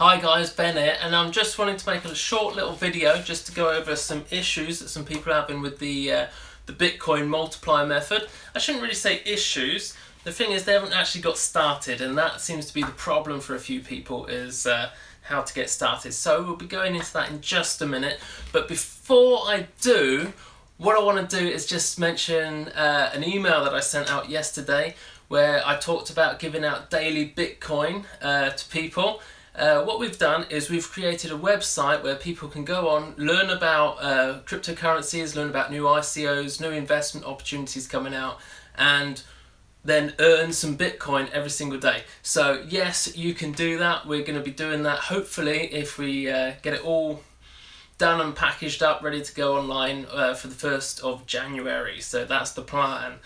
Hi guys, Ben here, and I'm just wanting to make a short little video just to go over some issues that some people are having with the Bitcoin Multiplier Method. I shouldn't really say issues. The thing is, they haven't actually got started, and that seems to be the problem for a few people, is how to get started. So we'll be going into that in just a minute. But before I do, what I want to do is just mention an email that I sent out yesterday where I talked about giving out daily Bitcoin to people. What we've done is we've created a website where people can go on, learn about cryptocurrencies, learn about new ICOs, new investment opportunities coming out, and then earn some Bitcoin every single day. So yes, you can do that. We're going to be doing that hopefully if we get it all done and packaged up, ready to go online for the 1st of January. So that's the plan.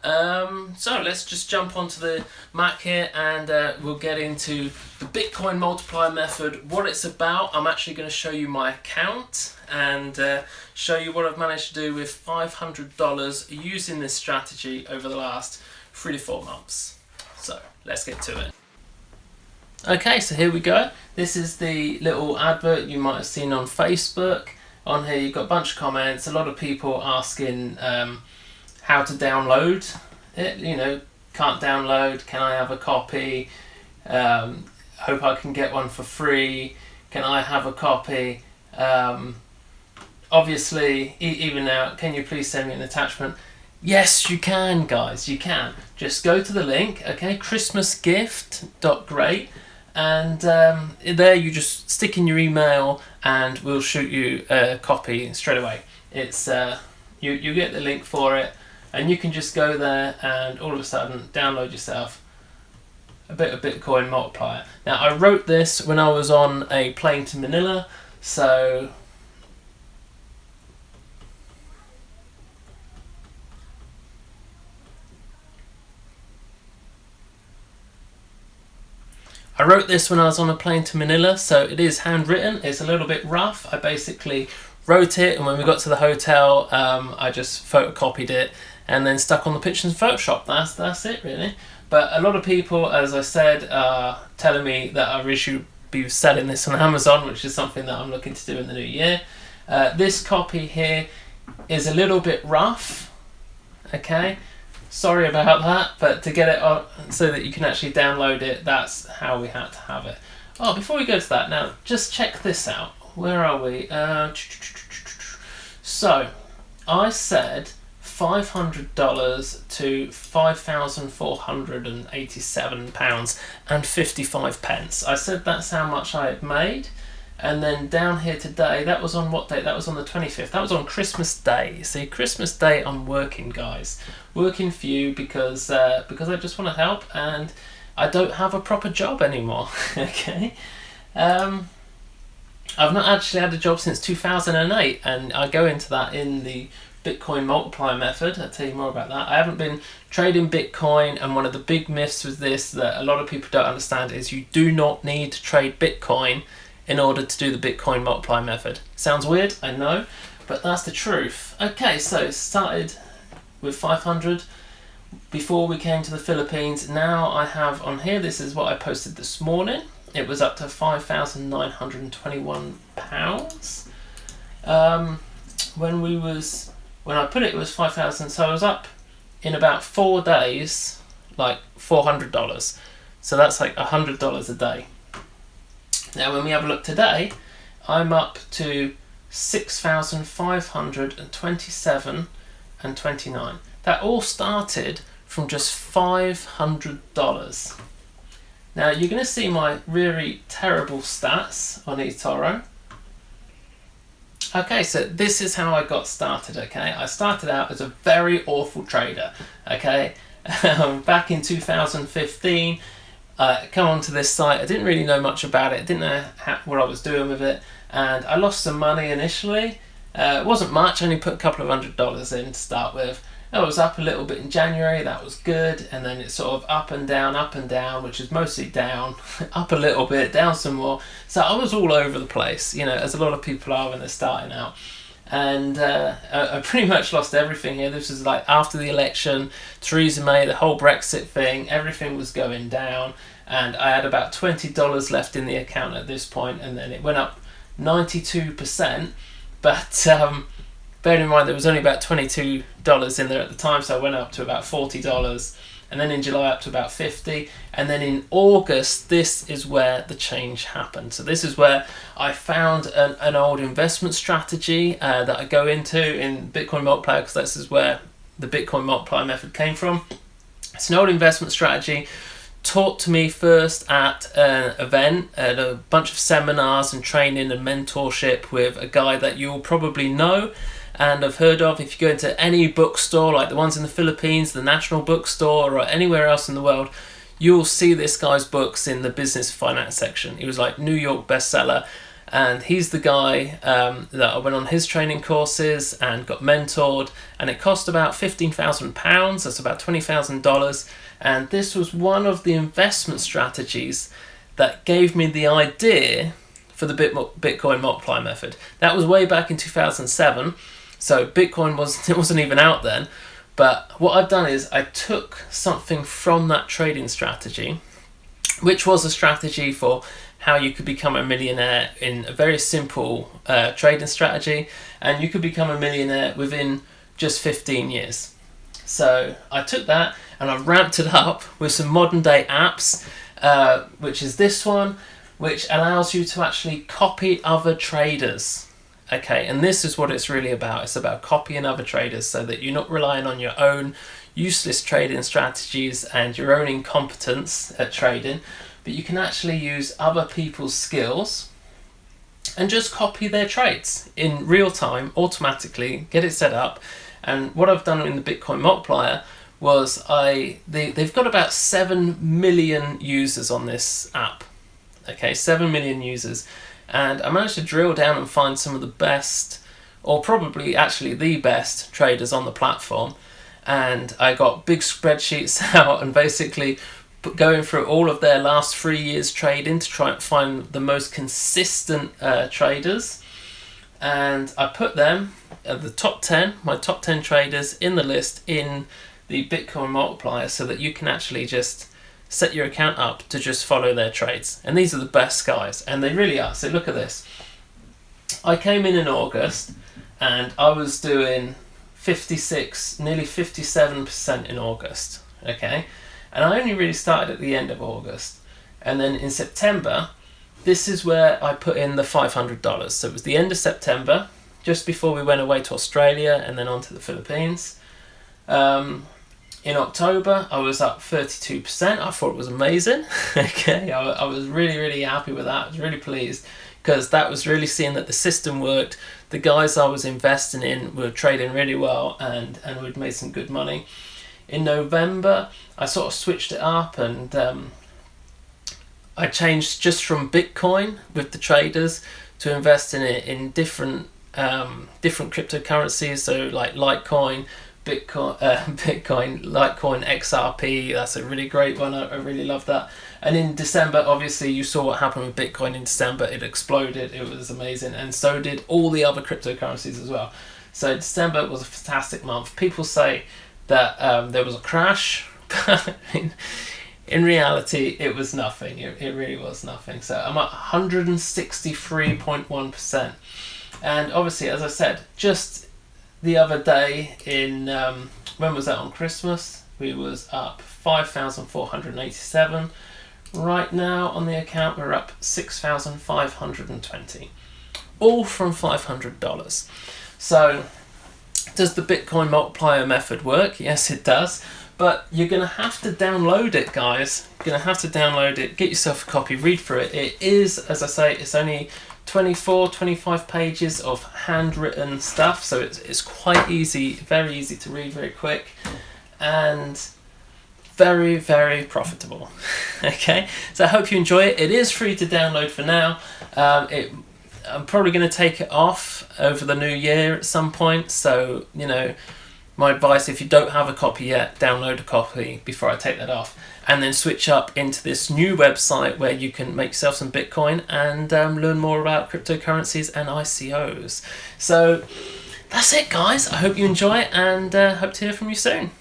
So let's just jump onto the Mac here and we'll get into the Bitcoin Multiplier Method, what it's about. I'm actually going to show you my account and show you what I've managed to do with $500 using this strategy over the last 3 to 4 months. So let's get to it. Okay, so here we go. This is the little advert you might have seen on Facebook. On here you've got a bunch of comments, a lot of people asking how to download it, can't download, can I have a copy, hope I can get one for free, can I have a copy, obviously, even now, can you please send me an attachment? Yes, you can, guys, you can. Just go to the link, okay, christmasgift.great, and there you just stick in your email and we'll shoot you a copy straight away. It's you get the link for it, and you can just go there and all of a sudden download yourself a bit of Bitcoin Multiplier. Now I wrote this when I was on a plane to Manila, so it is handwritten. It's a little bit rough. I basically wrote it, and when we got to the hotel, I just photocopied it and then stuck on the pictures in Photoshop. That's it really. But a lot of people, as I said, are telling me that I really should be selling this on Amazon, which is something that I'm looking to do in the new year. This copy here is a little bit rough, okay? Sorry about that, but to get it on so that you can actually download it, that's how we had to have it. Oh, before we go to that, now just check this out. Where are we? So I said $500 to £5,487.55. I said that's how much I had made. And then down here today, that was on what date? That was on the 25th. That was on Christmas Day. See, Christmas Day I'm working, guys. Working for you because I just want to help, and I don't have a proper job anymore. Okay. I've not actually had a job since 2008, and I go into that in the Bitcoin Multiplier Method. I'll tell you more about that. I haven't been trading Bitcoin, and one of the big myths with this that a lot of people don't understand is you do not need to trade Bitcoin in order to do the Bitcoin Multiplier Method. Sounds weird, I know, but that's the truth. Okay, so it started with 500 before we came to the Philippines. Now I have on here, this is what I posted this morning. It was up to £5,921. When I put it, it was 5,000. So I was up in about 4 days, like $400. So that's like $100 a day. Now, when we have a look today, I'm up to 6,527.29. That all started from just $500. Now you're going to see my really terrible stats on eToro. Okay, so this is how I got started, okay? I started out as a very awful trader, okay? Back in 2015, come onto this site. I didn't really know much about it, didn't know what I was doing with it, and I lost some money initially. It wasn't much, I only put a couple of $100 in to start with. I was up a little bit in January, that was good, and then it's sort of up and down, which is mostly down, up a little bit, down some more. So I was all over the place, as a lot of people are when they're starting out. And I pretty much lost everything here. This was like after the election, Theresa May, the whole Brexit thing, everything was going down. and I had about $20 left in the account at this point, and then it went up 92%. But bearing in mind there was only about $22 in there at the time, so I went up to about $40, and then in July up to about $50, and then in August this is where the change happened. So this is where I found an old investment strategy that I go into in Bitcoin Multiplier, because this is where the Bitcoin Multiplier Method came from. It's an old investment strategy taught to me first at an event, at a bunch of seminars and training and mentorship with a guy that you'll probably know and have heard of. If you go into any bookstore, like the ones in the Philippines, the National Bookstore, or anywhere else in the world, you'll see this guy's books in the business finance section. He was like New York bestseller, and he's the guy that I went on his training courses and got mentored, and it cost about £15,000, that's about $20,000. And this was one of the investment strategies that gave me the idea for the Bitcoin Multiplier Method. That was way back in 2007, so Bitcoin wasn't even out then. But what I've done is I took something from that trading strategy, which was a strategy for how you could become a millionaire in a very simple trading strategy, and you could become a millionaire within just 15 years. So I took that and I ramped it up with some modern day apps, which is this one, which allows you to actually copy other traders. Okay, and this is what it's really about. It's about copying other traders so that you're not relying on your own useless trading strategies and your own incompetence at trading, but you can actually use other people's skills and just copy their trades in real time, automatically, get it set up. And what I've done in the Bitcoin Multiplier was they've got about 7 million users on this app. Okay, 7 million users. And I managed to drill down and find some of the best, or probably actually the best traders on the platform. And I got big spreadsheets out and basically going through all of their last 3 years trading to try and find the most consistent traders. And I put them at the top 10, my top 10 traders in the list in the Bitcoin Multiplier, so that you can actually just set your account up to just follow their trades. And these are the best guys, and they really are. So look at this. I came in August and I was doing 56, nearly 57% in August. Okay, and I only really started at the end of August. And then in September, this is where I put in the $500. So it was the end of September, just before we went away to Australia and then on to the Philippines. In October, I was up 32%. I thought it was amazing. Okay, I was really, really happy with that. I was really pleased, because that was really seeing that the system worked. The guys I was investing in were trading really well, and we'd made some good money. In November, I sort of switched it up, and I changed just from Bitcoin with the traders to invest in it in different cryptocurrencies. So like Litecoin, Bitcoin, Litecoin, XRP. That's a really great one. I really love that. And in December, obviously, you saw what happened with Bitcoin in December. It exploded. It was amazing, and so did all the other cryptocurrencies as well. So December was a fantastic month. People say that there was a crash, but in reality, it was nothing. It really was nothing. So I'm at 163.1%, and obviously, as I said, just the other day in when was that, on Christmas, we was up 5,487. Right now on the account we're up 6,520, all from $500. So does the Bitcoin Multiplier Method work? Yes, it does, but you're gonna have to download it, guys. You're gonna have to download it, get yourself a copy, read through it. It is, as I say, it's only 25 pages of handwritten stuff, so it's quite easy, very easy to read, very quick, and very, very profitable. Okay, so I hope you enjoy it. It is free to download for now. I'm probably going to take it off over the new year at some point, so you know, my advice, if you don't have a copy yet, download a copy before I take that off, and then switch up into this new website where you can make yourself some Bitcoin and learn more about cryptocurrencies and ICOs. So that's it, guys. I hope you enjoy it, and hope to hear from you soon.